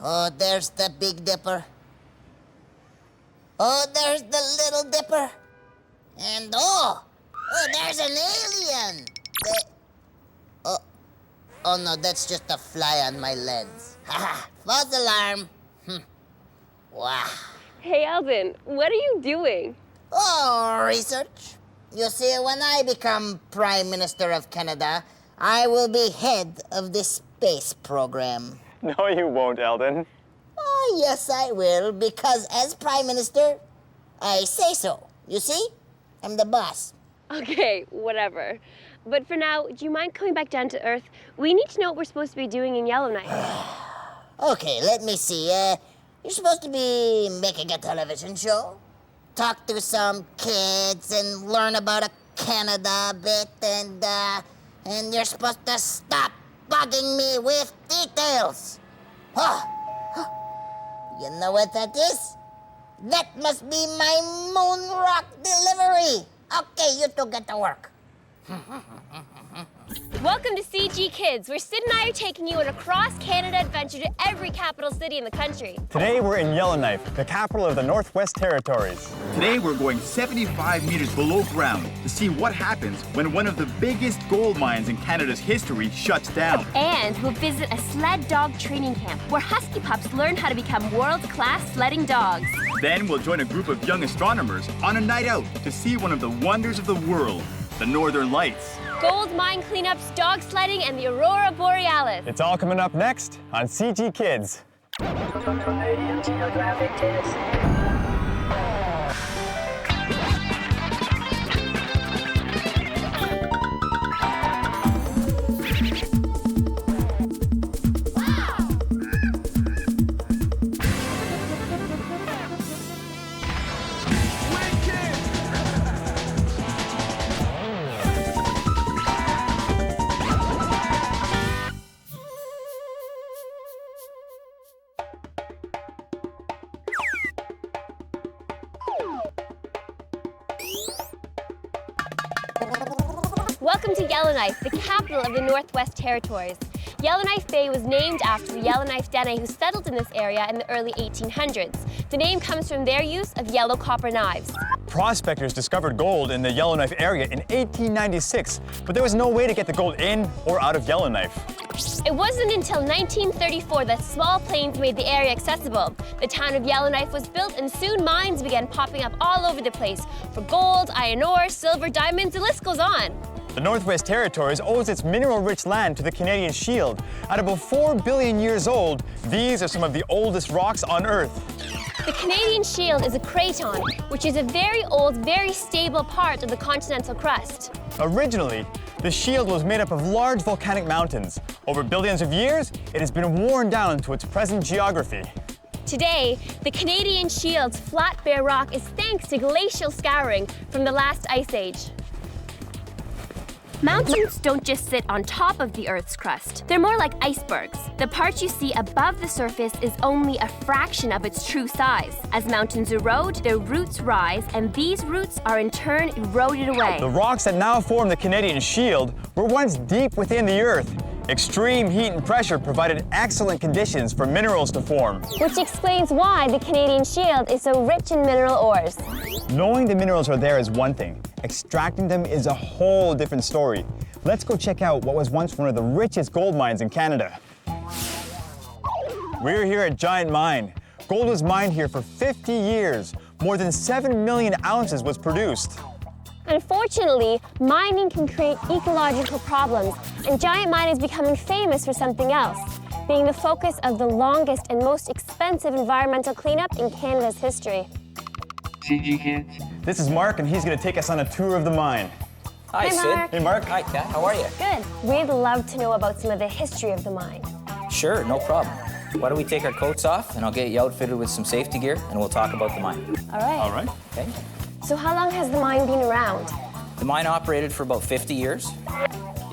Oh, there's the Big Dipper. Oh, there's the Little Dipper. And there's an alien. Oh no, that's just a fly on my lens. Haha, false alarm. Wow. Hey, Alvin, what are you doing? Oh, research. You see, when I become Prime Minister of Canada, I will be head of the space program. No, you won't, Eldon. Oh, yes, I will, because as Prime Minister, I say so. You see? I'm the boss. Okay, whatever. But for now, do you mind coming back down to Earth? We need to know what we're supposed to be doing in Yellowknife. Okay, let me see. You're supposed to be making a television show, talk to some kids, and learn about Canada a bit, and you're supposed to stop bugging me with details. You know what that is? That must be my moon rock delivery. Okay, you two get to work. Welcome to CG Kids, where Sid and I are taking you on a cross-Canada adventure to every capital city in the country. Today we're in Yellowknife, the capital of the Northwest Territories. Today we're going 75 meters below ground to see what happens when one of the biggest gold mines in Canada's history shuts down. And we'll visit a sled dog training camp, where husky pups learn how to become world-class sledding dogs. Then we'll join a group of young astronomers on a night out to see one of the wonders of the world, the Northern Lights. Gold mine cleanups, dog sledding, and the Aurora Borealis. It's all coming up next on CG Kids. Geographic Kids. Welcome to Yellowknife, the capital of the Northwest Territories. Yellowknife Bay was named after the Yellowknife Dene who settled in this area in the early 1800s. The name comes from their use of yellow copper knives. Prospectors discovered gold in the Yellowknife area in 1896, but there was no way to get the gold in or out of Yellowknife. It wasn't until 1934 that small planes made the area accessible. The town of Yellowknife was built and soon mines began popping up all over the place for gold, iron ore, silver, diamonds, the list goes on. The Northwest Territories owes its mineral-rich land to the Canadian Shield. At about 4 billion years old, these are some of the oldest rocks on Earth. The Canadian Shield is a craton, which is a very old, very stable part of the continental crust. Originally, the shield was made up of large volcanic mountains. Over billions of years, it has been worn down to its present geography. Today, the Canadian Shield's flat, bare rock is thanks to glacial scouring from the last ice age. Mountains don't just sit on top of the Earth's crust. They're more like icebergs. The part you see above the surface is only a fraction of its true size. As mountains erode, their roots rise, and these roots are in turn eroded away. The rocks that now form the Canadian Shield were once deep within the Earth. Extreme heat and pressure provided excellent conditions for minerals to form. Which explains why the Canadian Shield is so rich in mineral ores. Knowing the minerals are there is one thing. Extracting them is a whole different story. Let's go check out what was once one of the richest gold mines in Canada. We're here at Giant Mine. Gold was mined here for 50 years. More than 7 million ounces was produced. Unfortunately, mining can create ecological problems, and Giant Mine is becoming famous for something else, being the focus of the longest and most expensive environmental cleanup in Canada's history. CG Kids. This is Mark, and he's going to take us on a tour of the mine. Hi, Sid. Mark. Hey, Mark. Hi, Kat. How are you? Good. We'd love to know about some of the history of the mine. Sure, no problem. Why don't we take our coats off, and I'll get you outfitted with some safety gear, and we'll talk about the mine. All right. All right. Okay? So how long has the mine been around? The mine operated for about 50 years.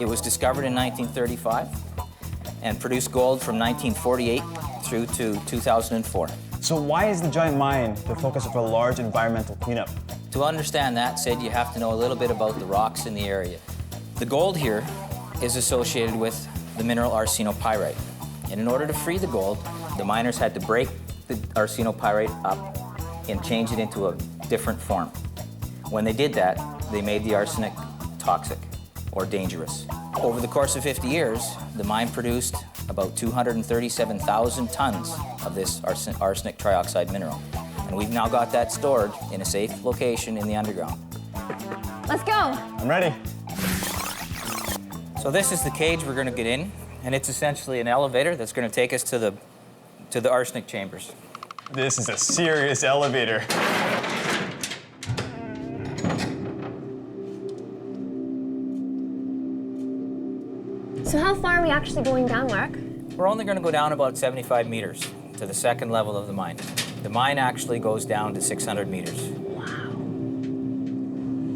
It was discovered in 1935 and produced gold from 1948 through to 2004. So why is the Giant Mine the focus of a large environmental cleanup? To understand that, Sid, you have to know a little bit about the rocks in the area. The gold here is associated with the mineral arsenopyrite. And in order to free the gold, The miners had to break the arsenopyrite up and change it into a different form. When they did that, they made the arsenic toxic or dangerous. Over the course of 50 years, the mine produced about 237,000 tons of this arsenic trioxide mineral. And we've now got that stored in a safe location in the underground. Let's go. I'm ready. So this is the cage we're going to get in, and it's essentially an elevator that's going to take us to the arsenic chambers. This is a serious elevator. So how far are we actually going down, Mark? We're only going to go down about 75 meters to the second level of the mine. The mine actually goes down to 600 meters.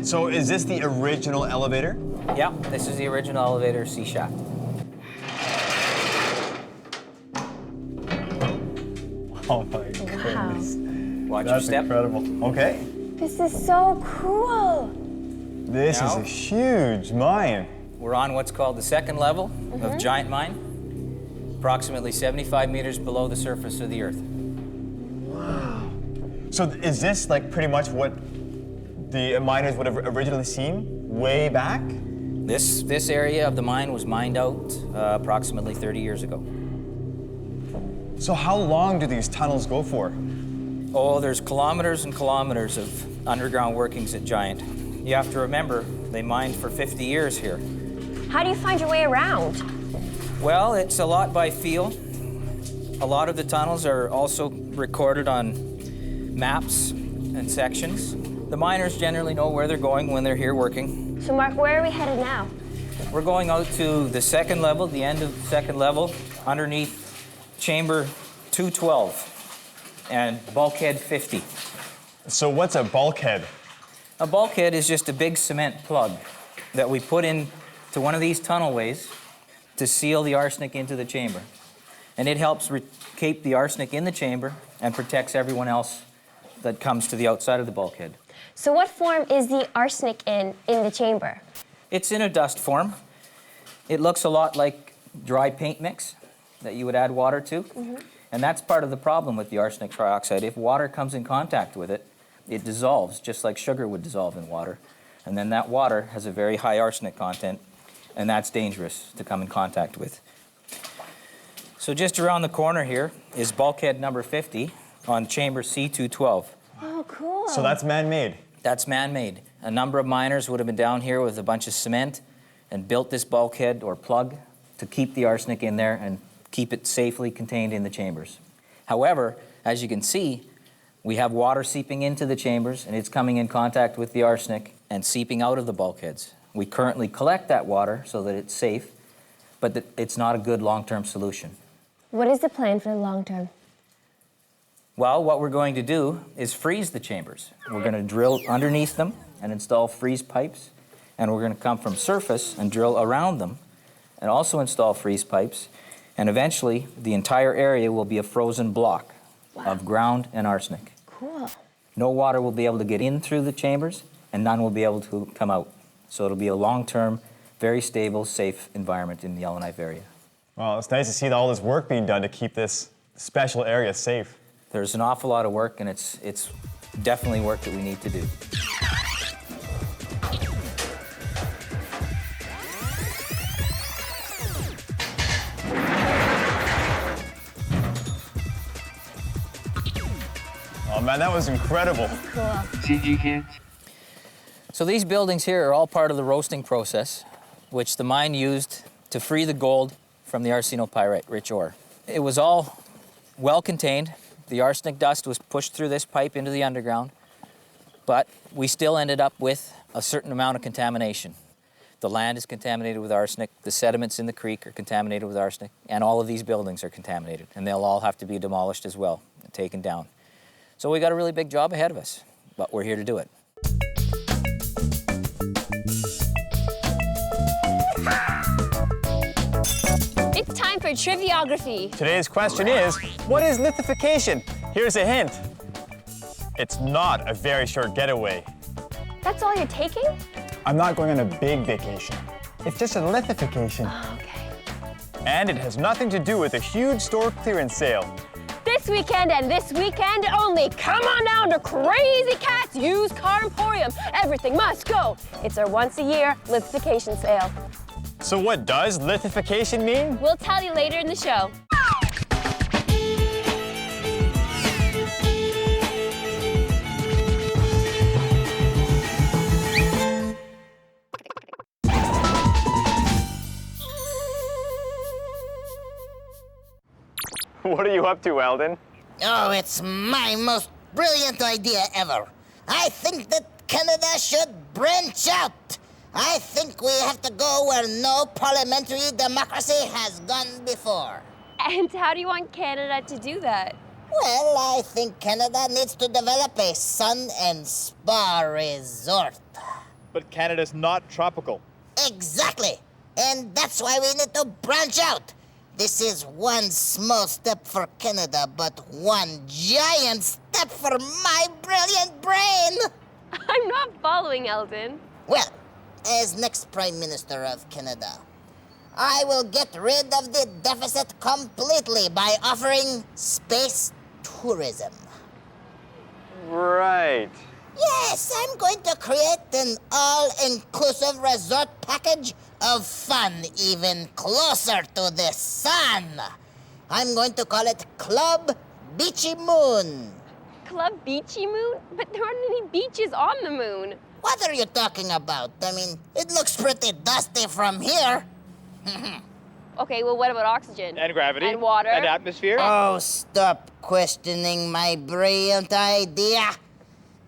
So is this the original elevator? Yeah, this is the original elevator C shaft. Oh my goodness. Watch your That's step. incredible. Okay. This is so cool. This is Now- a huge mine. We're on what's called the second level of Giant Mine, approximately 75 meters below the surface of the Earth. So is this like pretty much what the miners would have originally seen way back? This area of the mine was mined out approximately 30 years ago. So how long do these tunnels go for? Oh, there's kilometers and kilometers of underground workings at Giant. You have to remember, they mined for 50 years here. How do you find your way around? Well, it's a lot by feel. A lot of the tunnels are also recorded on maps and sections. The miners generally know where they're going when they're here working. So Mark, where are we headed now? We're going out to the second level, the end of the second level, underneath chamber 212 and bulkhead 50. So what's a bulkhead? A bulkhead is just a big cement plug that we put in to one of these tunnelways to seal the arsenic into the chamber. And it helps keep the arsenic in the chamber and protects everyone else that comes to the outside of the bulkhead. So what form is the arsenic in the chamber? It's in a dust form. It looks a lot like dry paint mix that you would add water to. And that's part of the problem with the arsenic trioxide. If water comes in contact with it, it dissolves just like sugar would dissolve in water. And then that water has a very high arsenic content, and that's dangerous to come in contact with. So just around the corner here is bulkhead number 50 on chamber C212. Oh, cool. So that's man-made. That's man-made. A number of miners would have been down here with a bunch of cement and built this bulkhead or plug to keep the arsenic in there and keep it safely contained in the chambers. However, as you can see, we have water seeping into the chambers, and it's coming in contact with the arsenic and seeping out of the bulkheads. We currently collect that water so that it's safe, but it's not a good long-term solution. What is the plan for the long term? Well, what we're going to do is freeze the chambers. We're going to drill underneath them and install freeze pipes, and we're going to come from surface and drill around them and also install freeze pipes, and eventually the entire area will be a frozen block of ground and arsenic. Cool. No water will be able to get in through the chambers, and none will be able to come out. So it'll be a long-term, very stable, safe environment in the Yellowknife area. Well, it's nice to see all this work being done to keep this special area safe. There's an awful lot of work, and it's definitely work that we need to do. Oh man, that was incredible. Cool. CGK. So these buildings here are all part of the roasting process, which the mine used to free the gold from the arsenopyrite-rich ore. It was all well contained. The arsenic dust was pushed through this pipe into the underground, but we still ended up with a certain amount of contamination. The land is contaminated with arsenic, the sediments in the creek are contaminated with arsenic, and all of these buildings are contaminated, and they'll all have to be demolished as well and taken down. So we got a really big job ahead of us, but we're here to do it. It's time for Triviography. Today's question is, what is lithification? Here's a hint. It's not a very short getaway. That's all you're taking? I'm not going on a big vacation. It's just a lithification. Okay. And it has nothing to do with a huge store clearance sale. This weekend and this weekend only. Come on down to Crazy Cat's Used Car Emporium. Everything must go. It's our once-a-year lithification sale. So what does lithification mean? We'll tell you later in the show. What are you up to, Eldon? Oh, it's my most brilliant idea ever. I think that Canada should branch out. I think we have to go where no parliamentary democracy has gone before. And how do you want Canada to do that? Well, I think Canada needs to develop a sun and spa resort. But Canada's not tropical. Exactly. And that's why we need to branch out. This is one small step for Canada, but one giant step for my brilliant brain. I'm not following, Eldon. Well, as next Prime Minister of Canada, I will get rid of the deficit completely by offering space tourism. Right. Yes, I'm going to create an all-inclusive resort package of fun even closer to the sun. I'm going to call it Club Beachy Moon. Club Beachy Moon? But there aren't any beaches on the moon. What are you talking about? I mean, it looks pretty dusty from here. Okay, well, what about oxygen? And gravity. And water. And atmosphere. Oh, stop questioning my brilliant idea.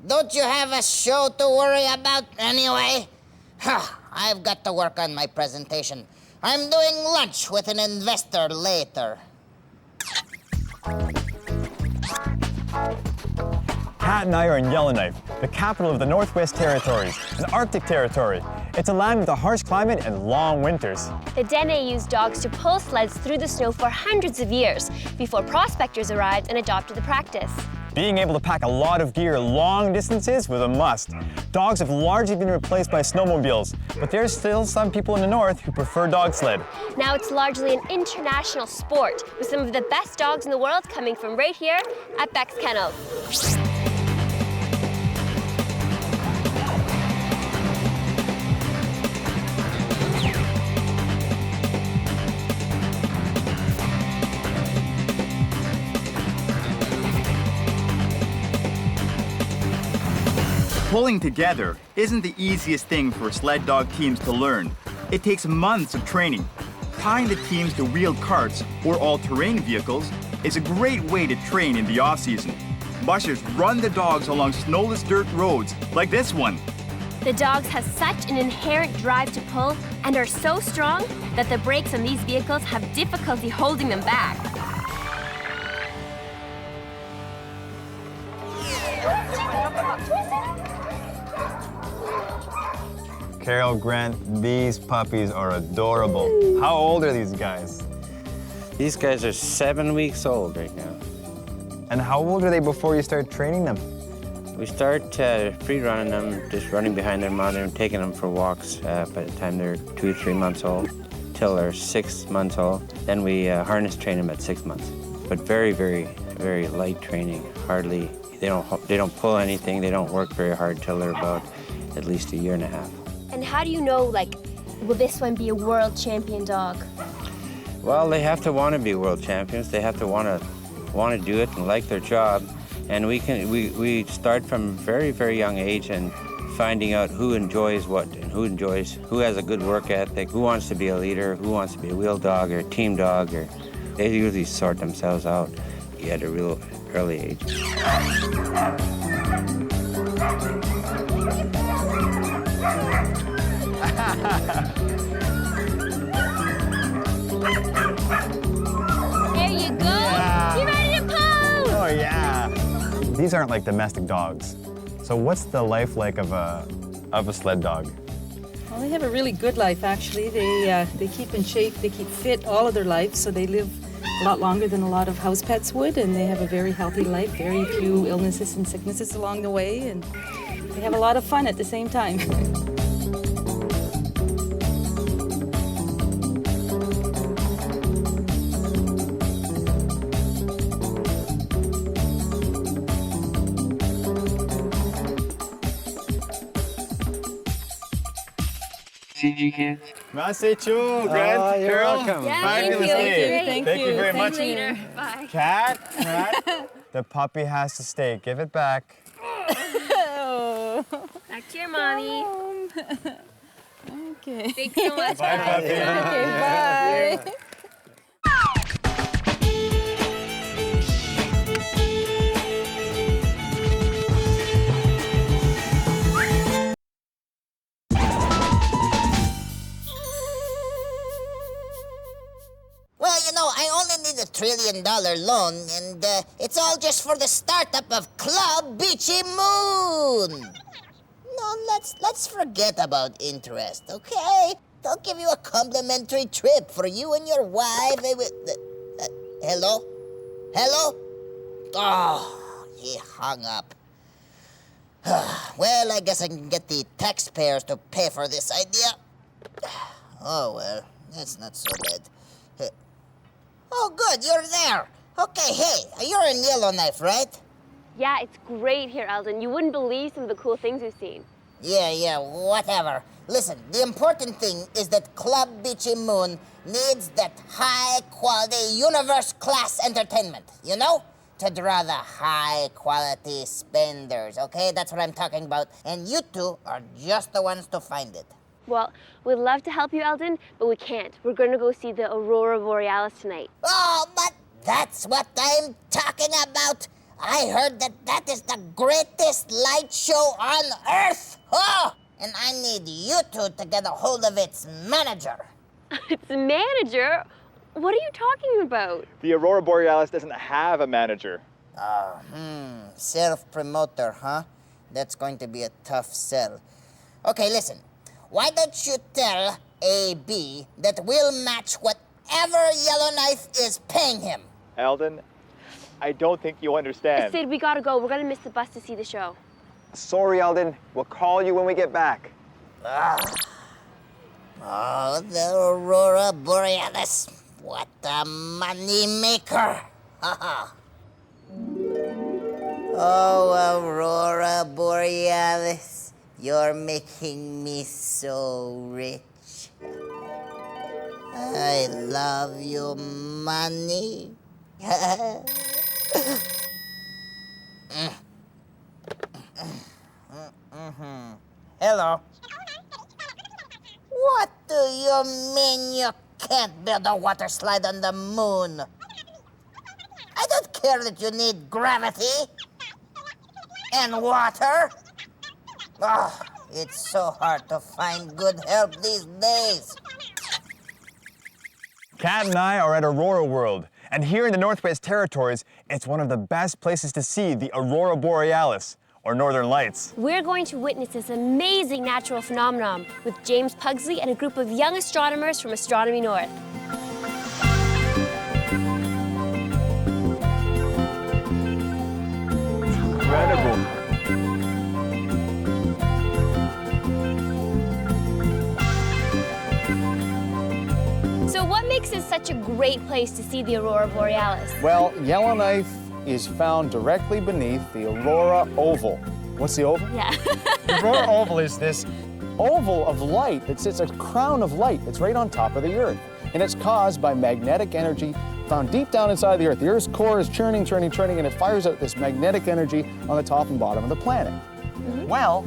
Don't you have a show to worry about anyway? I've got to work on my presentation. I'm doing lunch with an investor later. Kat and I are in Yellowknife, the capital of the Northwest Territories, an Arctic territory. It's a land with a harsh climate and long winters. The Dene used dogs to pull sleds through the snow for hundreds of years before prospectors arrived and adopted the practice. Being able to pack a lot of gear long distances was a must. Dogs have largely been replaced by snowmobiles, but there's still some people in the north who prefer dog sled. Now it's largely an international sport, with some of the best dogs in the world coming from right here at Beck's Kennels. Pulling together isn't the easiest thing for sled dog teams to learn. It takes months of training. Tying the teams to wheeled carts or all-terrain vehicles is a great way to train in the off-season. Mushers run the dogs along snowless dirt roads like this one. The dogs have such an inherent drive to pull and are so strong that the brakes on these vehicles have difficulty holding them back. Carol, Grant, these puppies are adorable. How old are these guys? These guys are 7 weeks old right now. And how old are they before you start training them? We start free running them, just running behind their mother and taking them for walks by the time they're 2 or 3 months old, till they're 6 months old. Then we harness train them at 6 months. But very, very, very light training. Hardly, they don't pull anything, they don't work very hard till they're about at least a year and a half. And how do you know, like, will this one be a world champion dog? Well, they have to want to be world champions. They have to want to do it and like their job. And we start from a very, very young age and finding out who enjoys what and who has a good work ethic, who wants to be a leader, who wants to be a wheel dog or a team dog. Or they usually sort themselves out at a real early age. There you go! Yeah. You ready to pull? Oh yeah. These aren't like domestic dogs. So what's the life like of a sled dog? Well, they have a really good life, actually. They keep in shape, they keep fit all of their life, so they live a lot longer than a lot of house pets would, and they have a very healthy life, very few illnesses and sicknesses along the way, and they have a lot of fun at the same time. CGK Kids. Masecho, Grant, you're Carol. welcome. Yeah, Fabulous thank you. day. Thank Thank you you. very Thank much. Later. Bye. Cat, the puppy has to stay. Give it back. Back to your mommy. Okay. Thanks so much. Bye, puppy. Okay, bye. Well, you know, I only need $1 trillion loan, and it's all just for the startup of Club Beachy Moon. No, let's forget about interest, okay? I'll give you a complimentary trip for you and your wife. Hello? Hello? Oh, he hung up. Well, I guess I can get the taxpayers to pay for this idea. Oh, well, that's not so bad. Oh, good, you're there. Okay, hey, you're in Yellowknife, right? Yeah, it's great here, Eldon. You wouldn't believe some of the cool things we've seen. Yeah, whatever. Listen, the important thing is that Club Beachy Moon needs that high-quality, universe-class entertainment, you know? To draw the high-quality spenders, okay? That's what I'm talking about. And you two are just the ones to find it. Well, we'd love to help you, Eldon, but we can't. We're going to go see the Aurora Borealis tonight. Oh, but that's what I'm talking about. I heard that is the greatest light show on Earth. Oh, and I need you two to get a hold of its manager. Its manager? What are you talking about? The Aurora Borealis doesn't have a manager. Self-promoter, huh? That's going to be a tough sell. Okay, listen. Why don't you tell AB that we'll match whatever Yellowknife is paying him? Eldon, I don't think you understand. Sid, we gotta go. We're gonna miss the bus to see the show. Sorry, Eldon. We'll call you when we get back. Oh, the Aurora Borealis. What a money maker. Oh, Aurora Borealis. You're making me so rich. I love you, money. Hello. What do you mean you can't build a water slide on the moon? I don't care that you need gravity and water. Oh, it's so hard to find good help these days. Kat and I are at Aurora World, and here in the Northwest Territories, it's one of the best places to see the Aurora Borealis, or Northern Lights. We're going to witness this amazing natural phenomenon with James Pugsley and a group of young astronomers from Astronomy North. Incredible. So what makes this such a great place to see the Aurora Borealis? Well, Yellowknife is found directly beneath the Aurora Oval. What's the oval? Yeah. The Aurora Oval is this oval of light that sits a crown of light that's right on top of the Earth. And it's caused by magnetic energy found deep down inside the Earth. The Earth's core is churning, and it fires out this magnetic energy on the top and bottom of the planet. Well,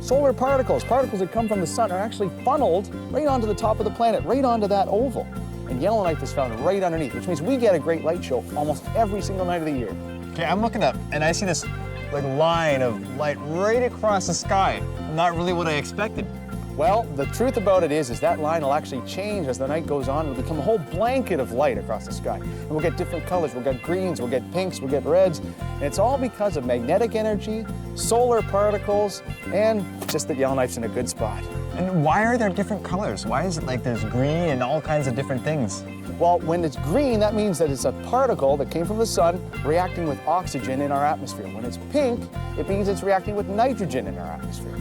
solar particles that come from the sun are actually funneled right onto the top of the planet, right onto that oval. And Yellowknife is found right underneath, which means we get a great light show almost every single night of the year. Okay, I'm looking up, and I see this line of light right across the sky. Not really what I expected. Well, the truth about it is that line will actually change as the night goes on. It'll become a whole blanket of light across the sky. And we'll get different colors. We'll get greens, we'll get pinks, we'll get reds. And it's all because of magnetic energy, solar particles, and just that Yellowknife's in a good spot. And why are there different colors? Why is it like there's green and all kinds of different things? Well, when it's green, that means that it's a particle that came from the sun reacting with oxygen in our atmosphere. When it's pink, it means it's reacting with nitrogen in our atmosphere.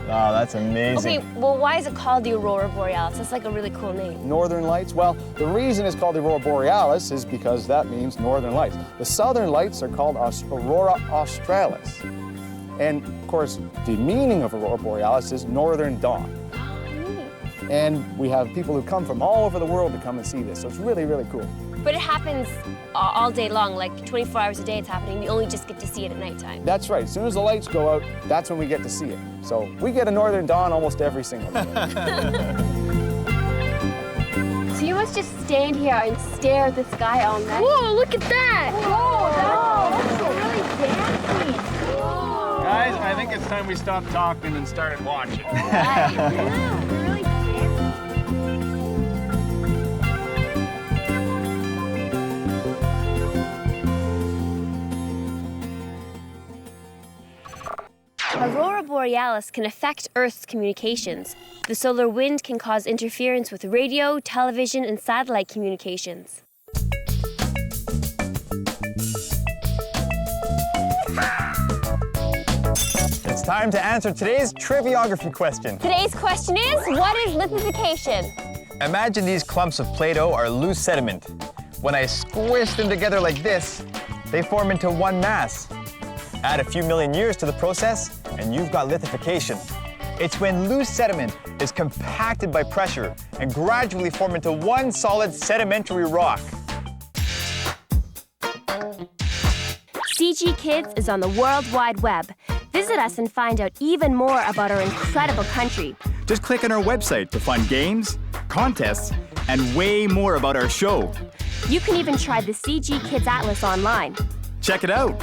Wow, that's amazing. Okay, well, why is it called the Aurora Borealis? That's like a really cool name. Northern Lights? Well, the reason it's called the Aurora Borealis is because that means Northern Lights. The Southern Lights are called Aurora Australis. And, of course, the meaning of Aurora Borealis is Northern Dawn. Oh, neat. and we have people who come from all over the world to come and see this. So it's really, really cool. But it happens all day long, like 24 hours a day it's happening. You only just get to see it at nighttime. That's right. As soon as the lights go out, that's when we get to see it. So we get a northern dawn almost every single day. So you must just stand here and stare at the sky all night. Whoa, look at that! Whoa, that's really dancing. Guys, I think it's time we stopped talking and started watching. Yeah, they're really dancing. Aurora Borealis can affect Earth's communications. The solar wind can cause interference with radio, television, and satellite communications. It's time to answer today's triviography question. Today's question is, what is lithification? Imagine these clumps of Play-Doh are loose sediment. When I squish them together like this, they form into one mass. Add a few million years to the process, and you've got lithification. It's when loose sediment is compacted by pressure and gradually form into one solid sedimentary rock. CG Kids is on the World Wide Web. Visit us and find out even more about our incredible country. Just click on our website to find games, contests, and way more about our show. You can even try the CG Kids Atlas online. Check it out.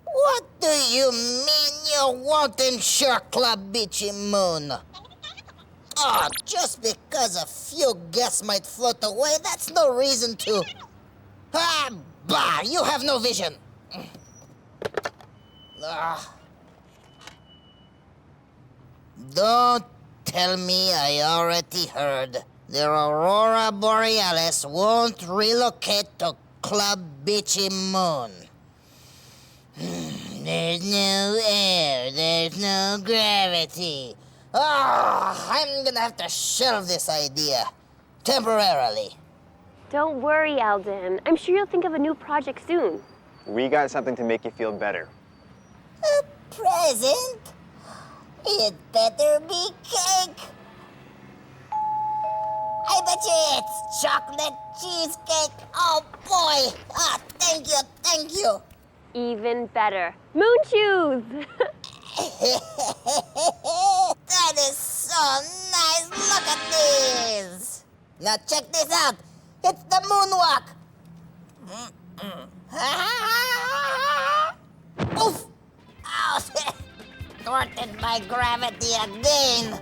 What do you mean you won't insure Club Beachy Moon? Oh, just because a few guests might float away, that's no reason to... Ah, bah, you have no vision. Ah. Don't tell me I already heard. The Aurora Borealis won't relocate to Club Beachy Moon. There's no air, there's no gravity. I'm gonna have to shelve this idea. Temporarily. Don't worry, Eldon. I'm sure you'll think of a new project soon. We got something to make you feel better. A present? It better be cake. I bet you it's chocolate cheesecake. Oh boy. Ah, thank you, thank you. Even better. Moon shoes! That is so nice. Look at this. Now check this out. It's the moonwalk. Oof. Ow. Thwarted by gravity again.